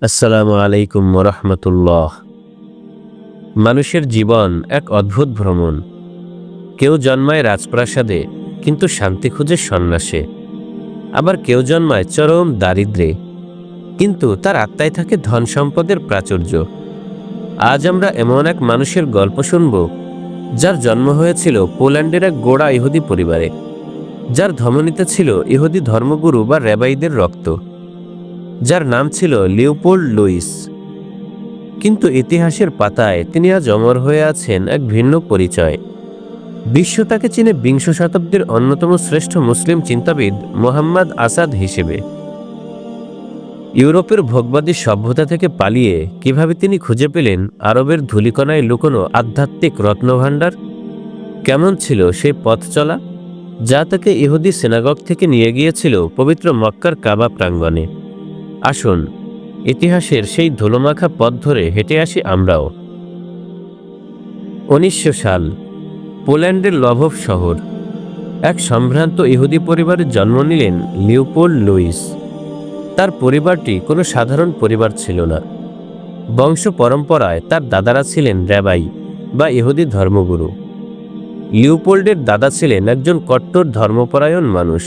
আসসালামু আলাইকুম ওরহমতুল্লাহ। মানুষের জীবন এক অদ্ভুত ভ্রমণ। কেউ জন্মায় রাজপ্রাসাদে কিন্তু শান্তি খুঁজে সন্ন্যাসে, আবার কেউ জন্মায় চরম দারিদ্র্যে কিন্তু তার আত্মায় থাকে ধন সম্পদের প্রাচুর্য। আজ আমরা এমন এক মানুষের গল্প শুনব যার জন্ম হয়েছিল পোল্যান্ডের এক গোঁড়া ইহুদি পরিবারে, যার ধমনীতে ছিল ইহুদি ধর্মগুরু বা র্যাবাইদের রক্ত, যার নাম ছিল লিওপোল্ড লুইস। কিন্তু ইতিহাসের পাতায় তিনি আজ অমর হয়ে আছেন এক ভিন্ন পরিচয়। বিশ্ব তাকে চিনে বিংশ শতাব্দীর অন্যতম শ্রেষ্ঠ মুসলিম চিন্তাবিদ মোহাম্মদ আসাদ হিসেবে। ইউরোপের ভোগবাদী সভ্যতা থেকে পালিয়ে কিভাবে তিনি খুঁজে পেলেন আরবের ধূলিকণায় লুকোনো আধ্যাত্মিক রত্নভাণ্ডার? কেমন ছিল সেই পথ চলা যা তাকে ইহুদি সিনাগগ থেকে নিয়ে গিয়েছিল পবিত্র মক্কার কাবা প্রাঙ্গণে? আসুন ইতিহাসের সেই ধুলোমাখা পথ ধরে হেঁটে আসি আমরাও। 1900 সাল, পোল্যান্ডের লভভ শহর। এক সম্ভ্রান্ত ইহুদি পরিবারে জন্ম নিলেন লিওপোল্ড লুইস। তার পরিবারটি কোনো সাধারণ পরিবার ছিল না। বংশ পরম্পরায় তার দাদারা ছিলেন র্যাবাই বা ইহুদি ধর্মগুরু। লিওপোল্ডের দাদা ছিলেন একজন কট্টর ধর্মপরায়ণ মানুষ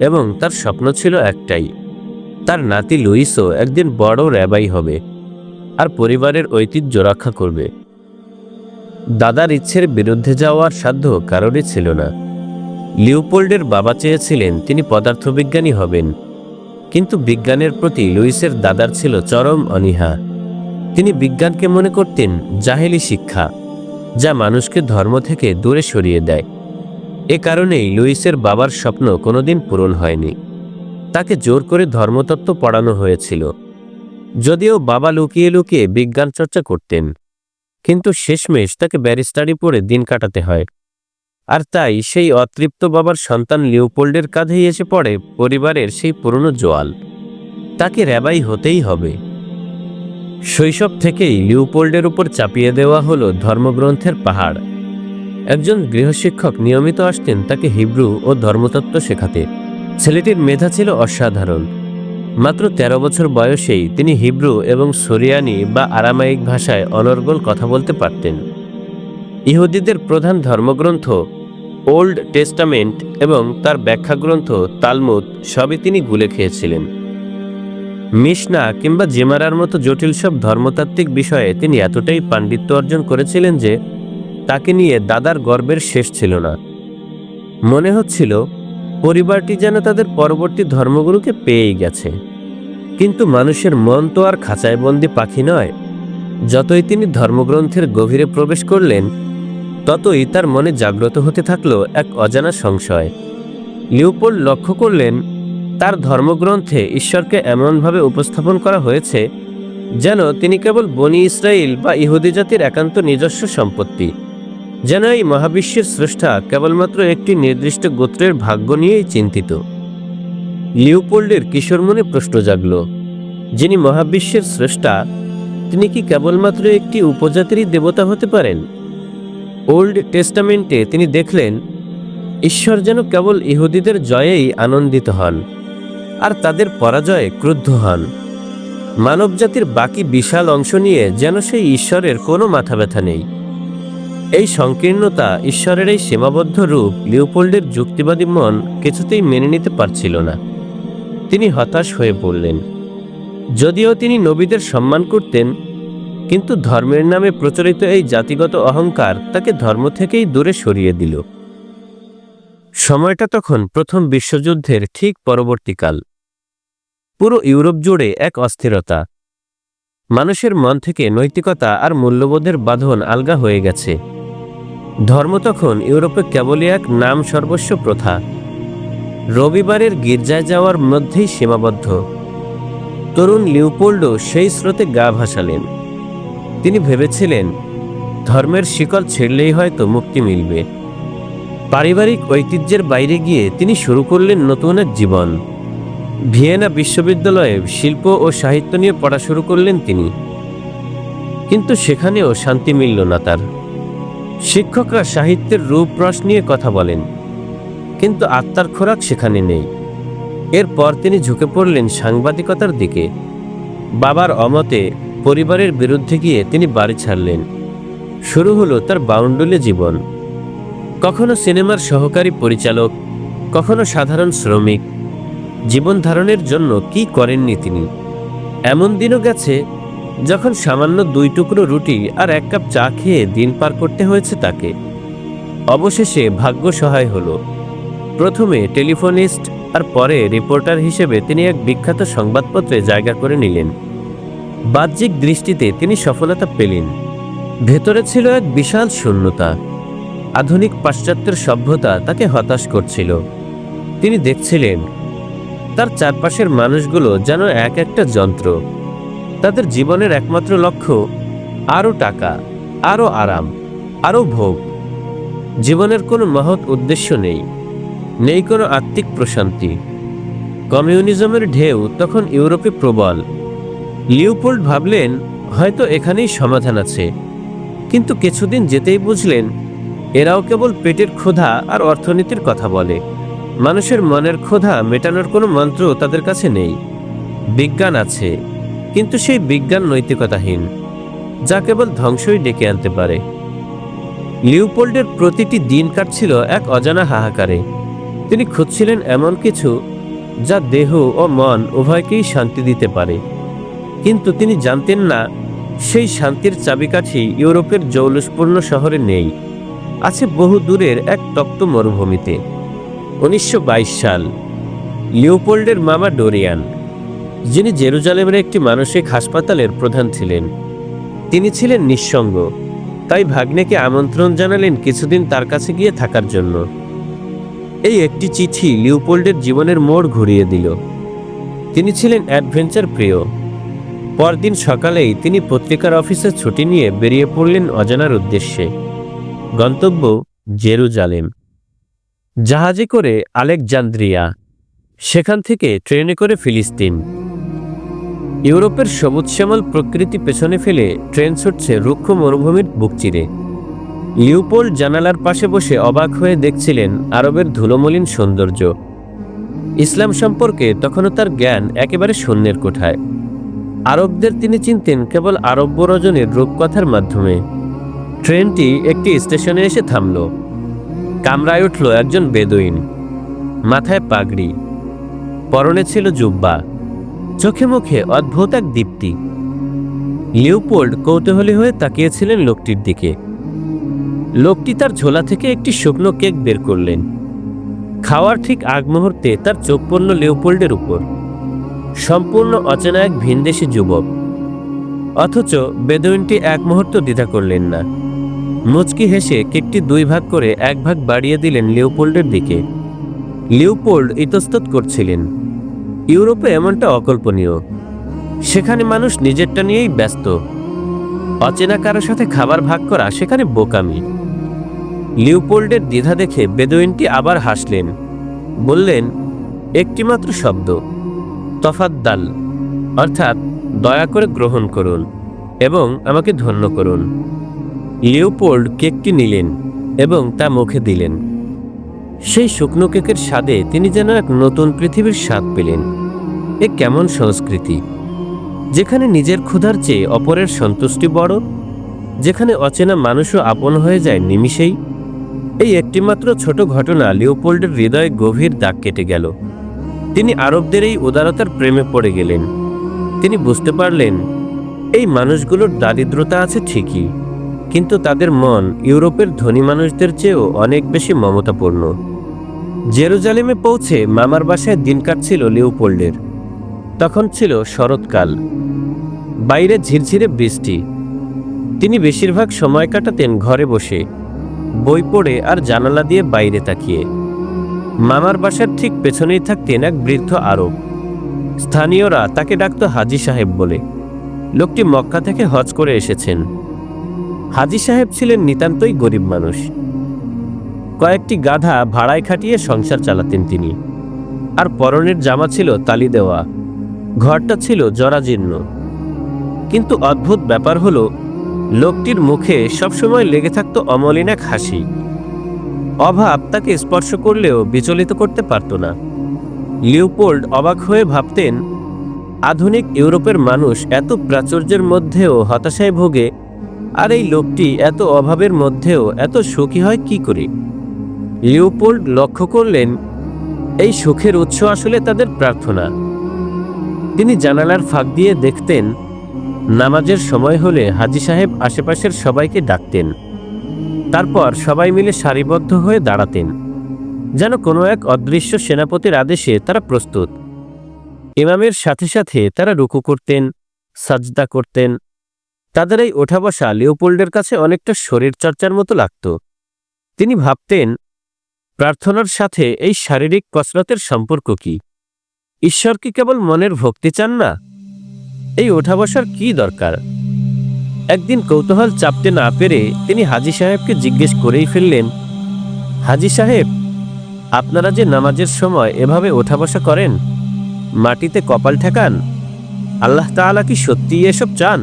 এবং তার স্বপ্ন ছিল একটাই, তার নাতি লুইসও একদিন বড় র্যাবাই হবে আর পরিবারের ঐতিহ্য রক্ষা করবে। দাদার ইচ্ছের বিরুদ্ধে যাওয়ার সাধ্য কারোরই ছিল না। লিওপোল্ডের বাবা চেয়েছিলেন তিনি পদার্থবিজ্ঞানী হবেন, কিন্তু বিজ্ঞানের প্রতি লুইসের দাদার ছিল চরম অনীহা। তিনি বিজ্ঞানকে মনে করতেন জাহেলি শিক্ষা, যা মানুষকে ধর্ম থেকে দূরে সরিয়ে দেয়। এ কারণেই লুইসের বাবার স্বপ্ন কোনোদিন পূরণ হয়নি। তাকে জোর করে ধর্মতত্ত্ব পড়ানো হয়েছিল, যদিও বাবা লুকিয়ে লুকিয়ে বিজ্ঞান চর্চা করতেন। কিন্তু শেষমেশ তাকে ব্যারিস্টারি পড়ে দিন কাটাতে হয়। আর তাই সেই অতৃপ্ত বাবার সন্তান লিওপোল্ডের কাঁধেই এসে পড়ে পরিবারের সেই পুরনো জোয়াল, তাকে র্যাবাই হতেই হবে। শৈশব থেকেই লিওপোল্ডের উপর চাপিয়ে দেওয়া হলো ধর্মগ্রন্থের পাহাড়। একজন গৃহশিক্ষক নিয়মিত আসতেন তাকে হিব্রু ও ধর্মতত্ত্ব শেখাতে। ছেলেটির মেধা ছিল অসাধারণ। মাত্র 13 বছর বয়সেই তিনি হিব্রু এবং সোরিয়ানি বা আরামাইক ভাষায় অনর্গল কথা বলতে পারতেন। ইহুদিদের প্রধান ধর্মগ্রন্থ ওল্ড টেস্টামেন্ট এবং তার ব্যাখ্যা গ্রন্থ তালমুদ সবই তিনি গুলে খেয়েছিলেন। মিশনা কিংবা জেমারার মতো জটিল সব ধর্মতাত্ত্বিক বিষয়ে তিনি এতটাই পাণ্ডিত্য অর্জন করেছিলেন যে তাকে নিয়ে দাদার গর্বের শেষ ছিল না। মনে হচ্ছিল পরিবারটি যেন তাদের পরবর্তী ধর্মগুরুকে পেয়েই গেছে। কিন্তু মানুষের মন তো আর খাঁচায় বন্দি পাখি নয়। যতই তিনি ধর্মগ্রন্থের গভীরে প্রবেশ করলেন, ততই তার মনে জাগ্রত হতে থাকলো এক অজানা সংশয়। লিওপোল্ড লক্ষ্য করলেন তার ধর্মগ্রন্থে ঈশ্বরকে এমনভাবে উপস্থাপন করা হয়েছে যেন তিনি কেবল বনি ইসরায়েল বা ইহুদি জাতির একান্ত নিজস্ব সম্পত্তি, যেন এই মহাবিশ্বের স্রষ্টা কেবলমাত্র একটি নির্দিষ্ট গোত্রের ভাগ্য নিয়েই চিন্তিত। লিওপোল্ডের কিশোর মনে প্রশ্ন জাগল, যিনি মহাবিশ্বের স্রষ্টা, তিনি কি কেবলমাত্র একটি উপজাতিরই দেবতা হতে পারেন? ওল্ড টেস্টামেন্টে তিনি দেখলেন ঈশ্বর যেন কেবল ইহুদিদের জয়েই আনন্দিত হন আর তাদের পরাজয়ে ক্রুদ্ধ হন। মানবজাতির বাকি বিশাল অংশ নিয়ে যেন সেই ঈশ্বরের কোনো মাথা ব্যথা নেই। এই সংকীর্ণতা, ঈশ্বরের এই সীমাবদ্ধ রূপ লিওপোল্ডের যুক্তিবাদী মন কিছুতেই মেনে নিতে পারছিল না। তিনি হতাশ হয়ে পড়লেন। যদিও তিনি নবীদের সম্মান করতেন, কিন্তু ধর্মের নামে প্রচলিত এই জাতিগত অহংকার তাকে ধর্ম থেকেই দূরে সরিয়ে দিল। সময়টা তখন প্রথম বিশ্বযুদ্ধের ঠিক পরবর্তীকাল। পুরো ইউরোপ জুড়ে এক অস্থিরতা। মানুষের মন থেকে নৈতিকতা আর মূল্যবোধের বাঁধন আলগা হয়ে গেছে। ধর্ম তখন ইউরোপে কেবলই এক নাম সর্বস্ব প্রথা, রবিবারের গির্জায় যাওয়ার মধ্যেই সীমাবদ্ধ। তরুণ লিওপোল্ডও সেই স্রোতে গা ভাসালেন। তিনি ভেবেছিলেন ধর্মের শিকল ছিঁড়লেই হয়তো মুক্তি মিলবে। পারিবারিক ঐতিহ্যের বাইরে গিয়ে তিনি শুরু করলেন নতুন এক জীবন। ভিয়েনা বিশ্ববিদ্যালয়ে শিল্প ও সাহিত্য নিয়ে পড়া শুরু করলেন তিনি। কিন্তু সেখানেও শান্তি মিলল না তার। শিক্ষকরা সাহিত্যের রূপ রস নিয়ে কথা বলেন, কিন্তু আত্মার খোরাক সেখানে নেই। এরপর তিনি ঝুঁকে পড়লেন সাংবাদিকতার দিকে। বাবার অমতে পরিবারের বিরুদ্ধে গিয়ে তিনি বাড়ি ছাড়লেন। শুরু হলো তার বাউন্ডুলে জীবন। কখনো সিনেমার সহকারী পরিচালক, কখনো সাধারণ শ্রমিক। জীবন ধারণের জন্য কি করেননি তিনি। এমন দিনও গেছে যখন সামান্য 2 টুকরো রুটি আর 1 কাপ চা খেয়ে দিন পার করতে হয়েছে তাকে। অবশেষে ভাগ্য সহায় হলো। প্রথমে টেলিফোনিস্ট আর পরে রিপোর্টার হিসেবে তিনি এক বিখ্যাত সংবাদপত্রে জায়গা করে নিলেন। বাহ্যিক দৃষ্টিতে তিনি সফলতা পেলেন, ভেতরে ছিল এক বিশাল শূন্যতা। আধুনিক পাশ্চাত্যের সভ্যতা তাকে হতাশ করছিল। তিনি দেখছিলেন তার চারপাশের মানুষগুলো যেন এক একটা যন্ত্র। তাদের জীবনের একমাত্র লক্ষ্য আরও টাকা, আরও আরাম, আরও ভোগ। জীবনের কোনো মহৎ উদ্দেশ্য নেই, নেই কোনো আত্মিক প্রশান্তি। কমিউনিজমের ঢেউ তখন ইউরোপে প্রবল। লিওপোল্ড ভাবলেন হয়তো এখানেই সমাধান আছে, কিন্তু কিছুদিন যেতেই বুঝলেন এরাও কেবল পেটের ক্ষুধা আর অর্থনীতির কথা বলে। মানুষের মনের ক্ষুধা মেটানোর কোনো মন্ত্র তাদের কাছে নেই। বিজ্ঞান আছে, কিন্তু সেই বিজ্ঞান নৈতিকতাহীন, যা কেবল ধ্বংসই ডেকে আনতে পারে। লিওপোল্ডের প্রতিটি দিন কাটছিল এক অজানা হাহাকারে। তিনি খুঁজছিলেন এমন কিছু যা দেহ ও মন উভয়কেই শান্তি দিতে পারে, কিন্তু তিনি জানতেন না সেই শান্তির চাবিকাঠি ইউরোপের জৌলুসপূর্ণ শহরে নেই, আছে বহু দূরের এক তপ্ত মরুভূমিতে। 1922 সাল। লিওপোল্ডের মামা ডোরিয়ান, যিনি জেরুজালেমের একটি মানসিক হাসপাতালের প্রধান ছিলেন, তিনি ছিলেন নিঃসঙ্গ। তাই ভাগ্নেকে আমন্ত্রণ জানালেন কিছুদিন তার কাছে গিয়ে থাকার জন্য। এই একটি চিঠি লিওপোল্ডের জীবনের মোড় ঘুরিয়ে দিল। তিনি ছিলেন অ্যাডভেঞ্চার প্রিয়। পরদিন সকালেই তিনি পত্রিকার অফিসে ছুটি নিয়ে বেরিয়ে পড়লেন অজানার উদ্দেশ্যে। গন্তব্য জেরুজালেম। জাহাজে করে আলেকজান্দ্রিয়া, সেখান থেকে ট্রেনে করে ফিলিস্তিন। ইউরোপের সবুজ শ্যামল প্রকৃতি পেছনে ফেলে ট্রেন ছুটছে রুক্ষ মরুভূমির বুক চিরে। লিওপোল্ড জানালার পাশে বসে অবাক হয়ে দেখছিলেন আরবের ধুলোমলিন সৌন্দর্য। ইসলাম সম্পর্কে তখনও তার জ্ঞান একেবারে শূন্যের কোঠায়। আরবদের তিনি চিনতেন কেবল আরব্য রজনীর রূপকথার মাধ্যমে। ট্রেনটি একটি স্টেশনে এসে থামল। কামরায় উঠল একজন বেদুইন, মাথায় পাগড়ি, পরনে ছিল জুব্বা, চোখে মুখে অদ্ভুত এক দীপ্তি। লিওপোল্ড কৌতূহলী হয়ে তাকিয়েছিলেন লোকটির দিকে। লোকটি তার ঝোলা থেকে একটি শুকনো কেক বের করলেন। খাওয়ার ঠিক আগ মুহূর্তে তার চোখ পড়ল লিওপোল্ডের উপর। সম্পূর্ণ অচেনা এক ভিনদেশী যুবক, অথচ বেদুইনটি এক মুহূর্ত দ্বিধা করলেন না। মুচকি হেসে কেকটি 2 ভাগ করে 1 ভাগ বাড়িয়ে দিলেন লিওপোল্ডের দিকে। লিওপোল্ড ইতস্তত করছিলেন। ইউরোপে এমনটা অকল্পনীয়। সেখানে মানুষ নিজেরটা নিয়েই ব্যস্ত। অচেনা কারো সাথে খাবার ভাগ করা সেখানে বোকামি। লিওপোল্ডের দ্বিধা দেখে বেদুইনটি আবার হাসলেন, বললেন একটিমাত্র শব্দ, তফাদ্দাল, অর্থাৎ দয়া করে গ্রহণ করুন এবং আমাকে ধন্য করুন। লিওপোল্ড কেকটি নিলেন এবং তা মুখে দিলেন। সেই শুকনো কেকের স্বাদে তিনি যেন এক নতুন পৃথিবীর স্বাদ পেলেন। এ কেমন সংস্কৃতি, যেখানে নিজের ক্ষুধার চেয়ে অপরের সন্তুষ্টি বড়, যেখানে অচেনা মানুষও আপন হয়ে যায় নিমিষেই। এই একটিমাত্র ছোট ঘটনা লিওপোল্ডের হৃদয়ে গভীর দাগ কেটে গেল। তিনি আরবদের এই উদারতার প্রেমে পড়ে গেলেন। তিনি বুঝতে পারলেন এই মানুষগুলোর দারিদ্রতা আছে ঠিকই, কিন্তু তাদের মন ইউরোপের ধনী মানুষদের চেয়েও অনেক বেশি মমতাপূর্ণ। জেরুজালেমে পৌঁছে মামার বাসায় দিন কাটছিল লিওপোল্ডের। তখন ছিল শরৎকাল, বাইরে ঝিরঝিরে বৃষ্টি। তিনি বেশিরভাগ সময় কাটাতেন ঘরে বসে, বই পড়ে আর জানালা দিয়ে বাইরে তাকিয়ে। মামার বাসার ঠিক পেছনেই থাকতেন এক বৃদ্ধ আরব। স্থানীয়রা তাকে ডাকত হাজি সাহেব বলে। লোকটি মক্কা থেকে হজ করে এসেছেন। হাজি সাহেব ছিলেন নিতান্তই গরিব মানুষ। কয়েকটি গাধা ভাড়ায় খাটিয়ে সংসার চালাতেন তিনি, আর পরনের জামা ছিল তালি দেওয়া। ঘরটা ছিল জরাজীর্ণ। কিন্তু অদ্ভুত ব্যাপার হলো, লোকটির মুখে সবসময় লেগে থাকত অমলিন এক হাসি। অভাব তাকে স্পর্শ করলেও বিচলিত করতে পারত না। লিওপোল্ড অবাক হয়ে ভাবতেন, আধুনিক ইউরোপের মানুষ এত প্রাচুর্যের মধ্যেও হতাশায় ভোগে, আর এই লোকটি এত অভাবের মধ্যেও এত সুখী হয় কি করে? লিওপোল্ড লক্ষ্য করলেন এই সুখের উৎস আসলে তাদের প্রার্থনা। তিনি জানালার ফাঁক দিয়ে দেখতেন, নামাজের সময় হলে হাজী সাহেব আশেপাশের সবাইকে ডাকতেন। তারপর সবাই মিলে সারিবদ্ধ হয়ে দাঁড়াতেন, যেন কোনো এক অদৃশ্য সেনাপতির আদেশে তারা প্রস্তুত। ইমামের সাথে সাথে তারা রুকু করতেন, সাজদা করতেন। তাদের এই ওঠা বসা লিওপোল্ডের কাছে অনেকটা শরীর চর্চার মতো লাগত। তিনি ভাবতেন, প্রার্থনার সাথে এই শারীরিক কসরতের সম্পর্ক কি? ঈশ্বর কি কেবল মনের ভক্তি চান না? এই ওঠা বসার কি দরকার? একদিন কৌতূহল চাপতে না পেরে তিনি হাজী সাহেবকে জিজ্ঞেস করেই ফেললেন, হাজী সাহেব, আপনারা যে নামাজের সময় এভাবে ওঠা বসা করেন, মাটিতে কপাল ঠেকান, আল্লাহ তাআলা কি সত্যিই এসব চান?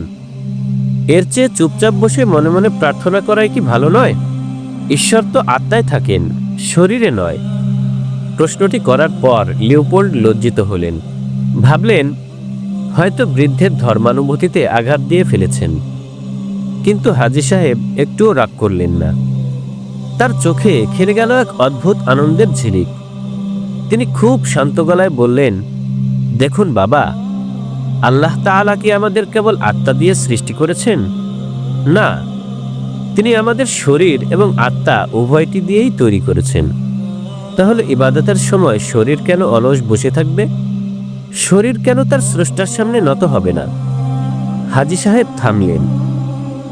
এর চেয়ে চুপচাপ বসে মনে মনে প্রার্থনা করাই কি ভালো নয়? ঈশ্বর তো আত্মায় থাকেন, শরীরে নয়। প্রশ্নটি করার পর লিওপোল্ড লজ্জিত হলেন। ভাবলেন, হয়তো বৃদ্ধের ধর্মানুভূতিতে আঘাত দিয়ে ফেলেছেন। কিন্তু হাজী সাহেব একটুও রাগ করলেন না। তার চোখে খেলে গেল এক অদ্ভুত আনন্দের ঝিলিক। তিনি খুব শান্ত গলায় বললেন, দেখুন বাবা, আল্লাহ তাআলা কি আমাদের কেবল আত্মা দিয়ে সৃষ্টি করেছেন? না, তিনি আমাদের শরীর এবং আত্মা উভয়টি দিয়েই তৈরি করেছেন। তাহলে ইবাদতের সময় শরীর কেন অলস বসে থাকবে? শরীর কেন তার স্রষ্টার সামনে নত হবে না? হাজী সাহেব থামলেন।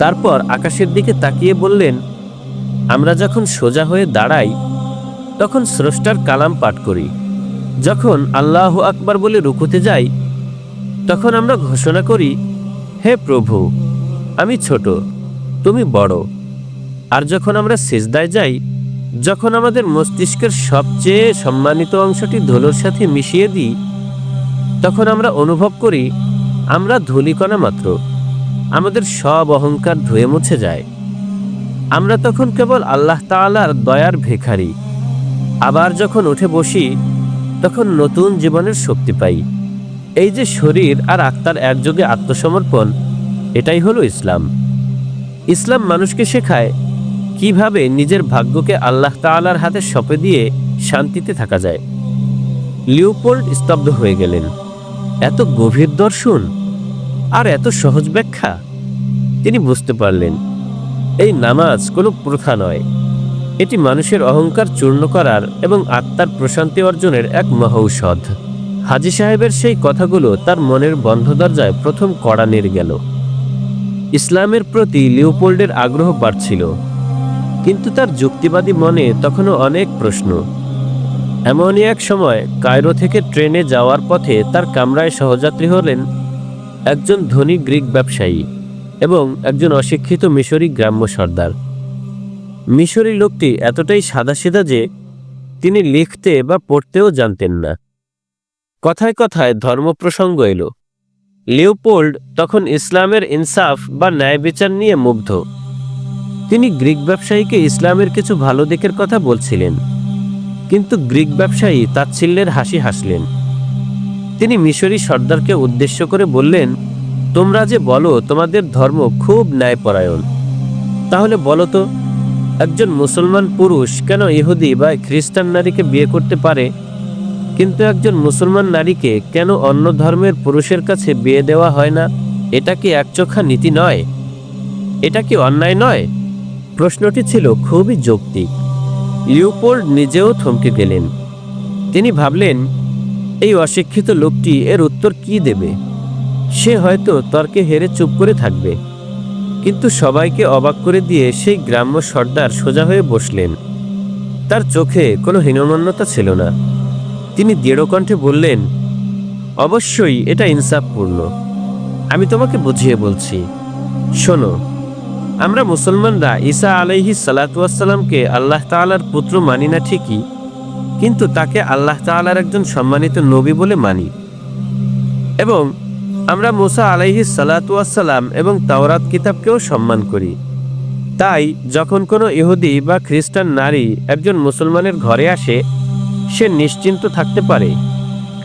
তারপর আকাশের দিকে তাকিয়ে বললেন, আমরা যখন সোজা হয়ে দাঁড়াই তখন স্রষ্টার কালাম পাঠ করি। যখন আল্লাহু আকবার বলে রুকুতে যাই তখন আমরা ঘোষণা করি, হে প্রভু, আমি ছোট, তুমি বড়। আর যখন আমরা সিজদায় যাই, যখন আমাদের মস্তিষ্কের সবচেয়ে সম্মানিত অংশটি ধুলোর সাথে মিশিয়ে দিই, তখন আমরা অনুভব করি আমরা ধূলিকণা মাত্র। আমাদের সব অহংকার ধুয়ে মুছে যায়। আমরা তখন কেবল আল্লাহ তাআলার দয়ার ভিখারি। আবার যখন উঠে বসি তখন নতুন জীবনের শক্তি পাই। এই যে শরীর আর আত্মার একযোগে আত্মসমর্পণ, এটাই হলো ইসলাম। ইসলাম মানুষকে শেখায় কিভাবে নিজের ভাগ্যকে আল্লাহ তাআলার হাতে সঁপে দিয়ে শান্তিতে থাকা যায়। লিওপোল্ড স্তব্ধ হয়ে গেলেন। এত গভীর দর্শন আর এত সহজ ব্যাখ্যা! তিনি বুঝতে পারলেন, এই নামাজ কোনো প্রথা নয়, এটি মানুষের অহংকার চূর্ণ করার এবং আত্মার প্রশান্তি অর্জনের এক মহৌষধ। হাজী সাহেবের সেই কথাগুলো তার মনের বন্ধ দরজায় প্রথম কড়া নেড়ে গেল। ইসলামের প্রতি লিওপোল্ডের আগ্রহ বাড়ছিল, কিন্তু তার যুক্তিবাদী মনে তখনও অনেক প্রশ্ন। এমনই এক সময় কায়রো থেকে ট্রেনে যাওয়ার পথে তার কামরায় সহযাত্রী হলেন একজন ধনী গ্রিক ব্যবসায়ী এবং একজন অশিক্ষিত মিশরী গ্রাম্য সর্দার। মিশরী লোকটি এতটাই সাদাসিধা যে তিনি লিখতে বা পড়তেও জানতেন না। কথায় কথায় ধর্ম প্রসঙ্গ এলো। লিওপোল্ড তখন ইসলামের ইনসাফ বা ন্যায় বিচার নিয়ে মুগ্ধ। তিনি গ্রিক ব্যবসায়ীকে ইসলামের কিছু ভালো দিকের কথা বলছিলেন, কিন্তু গ্রিক ব্যবসায়ী তাচ্ছিল্যের হাসি হাসলেন। তিনি মিশরী সর্দারকে উদ্দেশ্য করে বললেন, তোমরা যে বলো তোমাদের ধর্ম খুব ন্যায়পরায়ণ, তাহলে বলো তো, একজন মুসলমান পুরুষ কেন ইহুদি বা খ্রিস্টান নারীকে বিয়ে করতে পারে, কিন্তু একজন মুসলমান নারীকে কেন অন্য ধর্মের পুরুষের কাছে বিয়ে দেওয়া হয় না? এটা কি একচোখা নীতি নয়? এটা কি অন্যায় নয়? প্রশ্নটি ছিল খুবই যৌক্তিক। লিওপোল্ড নিজেও থমকে গেলেন। তিনি ভাবলেন, এই অশিক্ষিত লোকটি এর উত্তর কি দেবে? সে হয়তো তর্কে হেরে চুপ করে থাকবে। কিন্তু সবাইকে অবাক করে দিয়ে সেই গ্রাম্য সর্দার সোজা হয়ে বসলেন। তার চোখে কোনো হীনমন্যতা ছিল না। তিনি দৃঢ় কণ্ঠে বললেন, অবশ্যই এটা ইনসাফপূর্ণ। আমি তোমাকে বুঝিয়ে বলছি। শোনো, আমরা মুসলমানরা ঈসা আলাইহিস সালাতু ওয়াস সালামকে আল্লাহ তাআলার পুত্র মানি না ঠিকই, কিন্তু তাকে আল্লাহ তাআলার একজন সম্মানিত নবী বলে মানি। এবং আমরা মুসা আলাইহিস সালাতু ওয়াস সালাম এবং তাওরাত কিতাবকেও সম্মান করি। তাই যখন কোনো ইহুদি বা খ্রিস্টান নারী একজন মুসলমানের ঘরে আসে, সে নিশ্চিন্ত থাকতে পারে,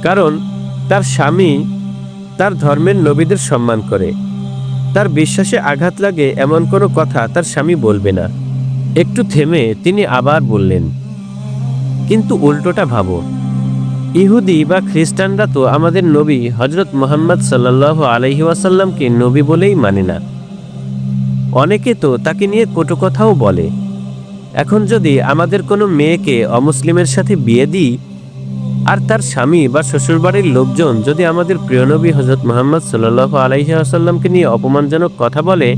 কারণ তার স্বামী তার ধর্মের নবীদের সম্মান করে, তার বিশ্বাসে আঘাত লাগে এমন কোনো কথা তার স্বামী বলবে না। একটু থেমে তিনি আবার বললেন, কিন্তু উল্টোটা ভাবো, ইহুদি বা খ্রিস্টানরা তো আমাদের নবী হজরত মুহাম্মদ সাল্লাল্লাহু আলাইহি ওয়াসাল্লামকে নবী বলেই মানে না। অনেকে তো তাকে নিয়ে কটু কথাও বলে। এখন যদি আমাদের কোনো মেয়েকে অমুসলিমের সাথে বিয়ে দিই, আর তার স্বামী বা শ্বশুরবাড়ির লোকজন যদি আমাদের প্রিয় নবী হজরত মুহাম্মদ সাল্লাল্লাহু আলাইহি ওয়াসাল্লামকে নিয়ে অপমানজনক কথা বলে,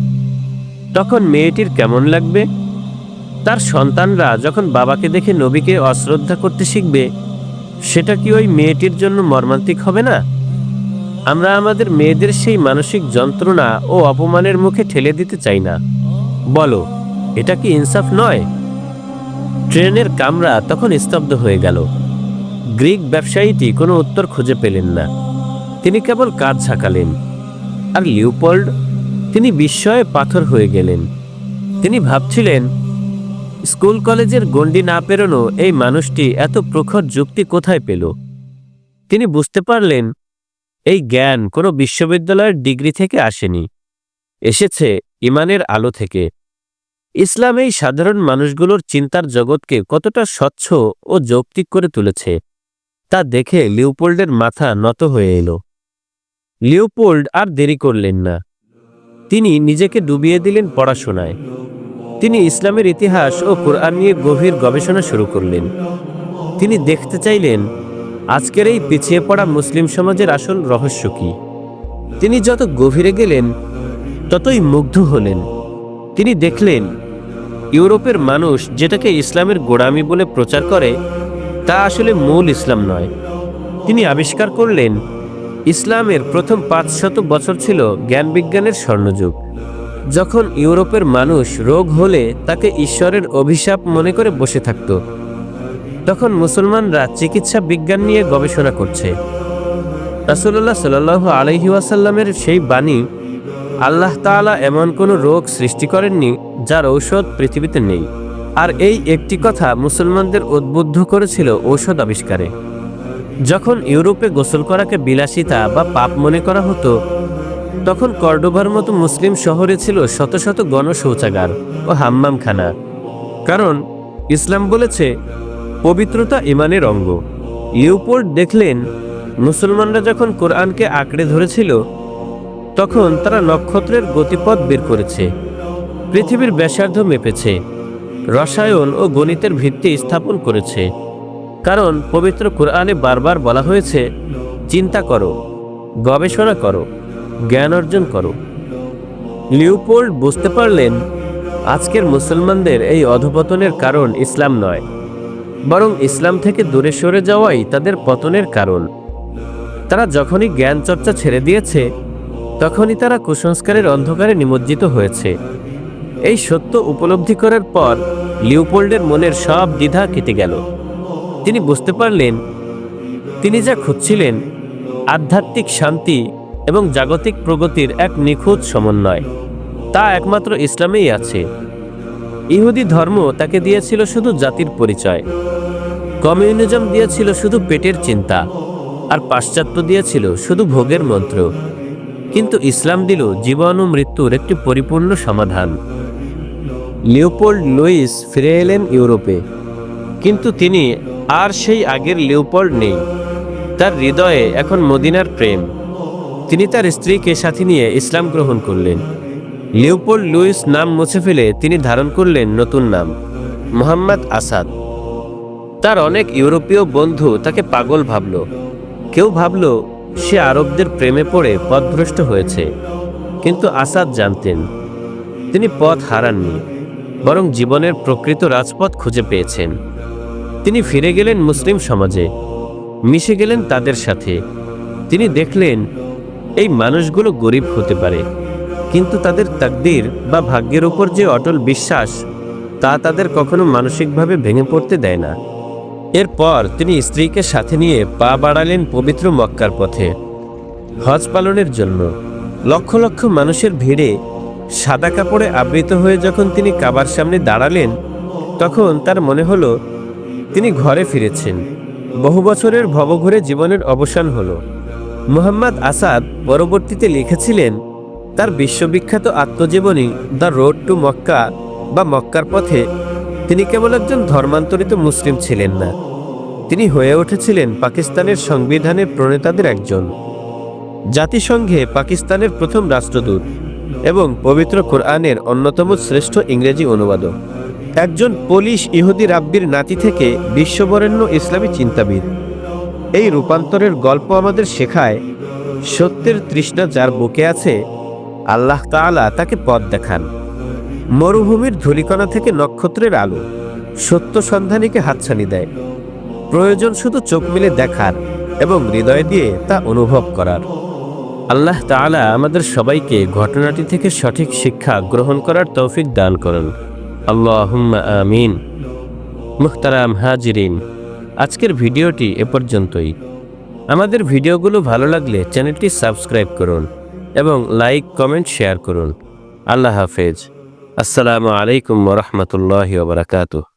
তখন মেয়েটির কেমন লাগবে? তার সন্তানরা যখন বাবাকে দেখে নবীকে অশ্রদ্ধা করতে শিখবে, সেটা কি ওই মেয়েটির জন্য মর্মান্তিক হবে না? আমরা আমাদের মেয়েদের সেই মানসিক যন্ত্রণা ও অপমানের মুখে ঠেলে দিতে চাই না। বলো, এটা কি ইনসাফ নয়? ট্রেনের কামরা তখন স্তব্ধ হয়ে গেল। গ্রিক ব্যবসায়ীটি কোনো উত্তর খুঁজে পেলেন না। তিনি কেবল কাঁধ ঝাঁকালেন। আর লিওপোল্ড, তিনি বিস্ময়ে পাথর হয়ে গেলেন। তিনি ভাবছিলেন, স্কুল কলেজের গণ্ডি না পেরোনো এই মানুষটি এত প্রখর যুক্তি কোথায় পেল? তিনি বুঝতে পারলেন, এই জ্ঞান কোনো বিশ্ববিদ্যালয়ের ডিগ্রি থেকে আসেনি, এসেছে ইমানের আলো থেকে। ইসলাম এই সাধারণ মানুষগুলোর চিন্তার জগৎকে কতটা স্বচ্ছ ও যৌক্তিক করে তুলেছে, তা দেখে লিওপোল্ডের মাথা নত হয়ে এলো। লিওপোল্ড আর দেরি করলেন না। তিনি নিজেকে ডুবিয়ে দিলেন পড়াশোনায়। তিনি ইসলামের ইতিহাস ও কোরআন নিয়ে গভীর গবেষণা শুরু করলেন। তিনি দেখতে চাইলেন আজকের এই পিছিয়ে পড়া মুসলিম সমাজের আসল রহস্য কি। তিনি যত গভীরে গেলেন ততই মুগ্ধ হলেন। তিনি দেখলেন ইউরোপের মানুষ যেটাকে ইসলামের গোড়ামি বলে প্রচার করে, তা আসলে মূল ইসলাম নয়। তিনি আবিষ্কার করলেন ইসলামের প্রথম 500 বছর ছিল জ্ঞান বিজ্ঞানের স্বর্ণযুগ। যখন ইউরোপের মানুষ রোগ হলে তাকে ঈশ্বরের অভিশাপ মনে করে বসে থাকত, তখন মুসলমানরা চিকিৎসা বিজ্ঞান নিয়ে গবেষণা করছে। রাসূলুল্লাহ সাল্লাল্লাহু আলাইহি ওয়াসাল্লামের সেই বাণী, আল্লাহ তাআলা এমন কোনো রোগ সৃষ্টি করেননি যার ঔষধ পৃথিবীতে নেই। আর এই একটি কথা মুসলমানদের উদ্বুদ্ধ করেছিল ঔষধ আবিষ্কারে। যখন ইউরোপে গোসল করাকে বিলাসিতা বা পাপ মনে করা হতো, তখন কর্ডোভার মতো মুসলিম শহরে ছিল শত শত গণশৌচাগার ও হাম্মামখানা। কারণ ইসলাম বলেছে পবিত্রতা ইমানের অঙ্গ। লিওপোল্ড দেখলেন মুসলমানরা যখন কোরআনকে আঁকড়ে ধরেছিল, তখন তারা নক্ষত্রের গতিপথ বের করেছে, পৃথিবীর ব্যাসার্ধ মেপেছে, রসায়ন ও গণিতের ভিত্তি স্থাপন করেছে। কারণ পবিত্র কোরআনে বারবার বলা হয়েছে, চিন্তা করো, গবেষণা করো, জ্ঞান অর্জন করো। লিওপোল্ড বুঝতে পারলেন আজকের মুসলমানদের এই অধঃপতনের কারণ ইসলাম নয়, বরং ইসলাম থেকে দূরে সরে যাওয়াই তাদের পতনের কারণ। তারা যখনই জ্ঞান চর্চা ছেড়ে দিয়েছে, তখনই তারা কুসংস্কারের অন্ধকারে নিমজ্জিত হয়েছে। এই সত্য উপলব্ধি করার পর লিওপোল্ডের মনের সব দ্বিধা কেটে গেল। তিনি বুঝতে পারলেন তিনি যা খুঁজছিলেন, আধ্যাত্মিক শান্তি এবং জাগতিক প্রগতির এক নিখুঁত সমন্বয়, তা একমাত্র ইসলামেই আছে। ইহুদি ধর্ম তাকে দিয়েছিল শুধু জাতির পরিচয়, কমিউনিজম দিয়েছিল শুধু পেটের চিন্তা, আর পাশ্চাত্য দিয়েছিল শুধু ভোগের মন্ত্র। কিন্তু ইসলাম দিল জীবন ও মৃত্যুর একটি পরিপূর্ণ সমাধান। লিওপোল্ড লুইস ফিরে এলেন ইউরোপে, কিন্তু তিনি আর সেই আগের লিওপোল্ড নেই। তার হৃদয়ে এখন মদিনার প্রেম। তিনি তার স্ত্রীকে সাথে নিয়ে ইসলাম গ্রহণ করলেন। লিওপোল্ড লুইস নাম মুছে ফেলে তিনি ধারণ করলেন নতুন নাম, মোহাম্মদ আসাদ। তার অনেক ইউরোপীয় বন্ধু তাকে পাগল ভাবল। কেউ ভাবল সে আরবদের প্রেমে পড়ে পথভ্রষ্ট হয়েছে। কিন্তু আসাদ জানতেন তিনি পথ হারাননি, বরং জীবনের প্রকৃত রাজপথ খুঁজে পেয়েছেন। তিনি ফিরে গেলেন মুসলিম সমাজে, মিশে গেলেন তাদের সাথে। তিনি দেখলেন এই মানুষগুলো গরিব হতে পারে, কিন্তু তাদের তাকদীর বা ভাগ্যের উপর যে অটল বিশ্বাস, তা তাদের কখনো মানসিকভাবে ভেঙে পড়তে দেয় না। এরপর তিনি স্ত্রীকে সাথে নিয়ে পা বাড়ালেন পবিত্র মক্কার পথে হজ পালনের জন্য। লক্ষ লক্ষ মানুষের ভিড়ে সাদা কাপড়ে আবৃত হয়ে যখন তিনি কাবার সামনে দাঁড়ালেন, তখন তার মনে হলো তিনি ঘরে ফিরেছেন। বহু বছরের ভবঘুরে জীবনের অবসান হলো। মুহাম্মদ আসাদ পরবর্তীতে লিখেছিলেন তার বিশ্ববিখ্যাত আত্মজীবনী দ্য রোড টু মক্কা বা মক্কার পথে তিনি কেবল একজন ধর্মান্তরিত মুসলিম ছিলেন না, তিনি হয়ে উঠেছিলেন পাকিস্তানের সংবিধানের প্রণেতাদের একজন, জাতিসংঘে পাকিস্তানের প্রথম রাষ্ট্রদূত এবং পবিত্র কোরআনের অন্যতম শ্রেষ্ঠ ইংরেজি অনুবাদক, একজন পোলিশ ইহুদি রাব্বির নাতি থেকে বিশ্ববরেণ্য ইসলামী চিন্তাবিদ। এই রূপান্তরের গল্প আমাদের শেখায় সত্যের তৃষ্ণা যার বুকে আছে, আল্লাহ তাআলা তাকে পথ দেখান। মরুভূমির ধূলিকণা থেকে নক্ষত্রের আলো সত্য সন্ধানীকে হাতছানি দেয়। প্রয়োজন শুধু চোখ মেলে দেখার এবং হৃদয় দিয়ে তা অনুভব করার। আল্লাহ তাআলা আমাদের সবাইকে ঘটনাটি থেকে সঠিক শিক্ষা গ্রহণ করার তৌফিক দান করুন। আল্লাহুম্মা আমিন। মুহতারাম হাজিরিন, আজকের ভিডিওটি এ পর্যন্তই। আমাদের ভিডিওগুলো ভালো লাগলে চ্যানেলটি সাবস্ক্রাইব করুন এবং লাইক, কমেন্ট, শেয়ার করুন। আল্লাহ হাফেজ। আসসালামু আলাইকুম ওয়া রাহমাতুল্লাহি ওয়া বারাকাতুহু।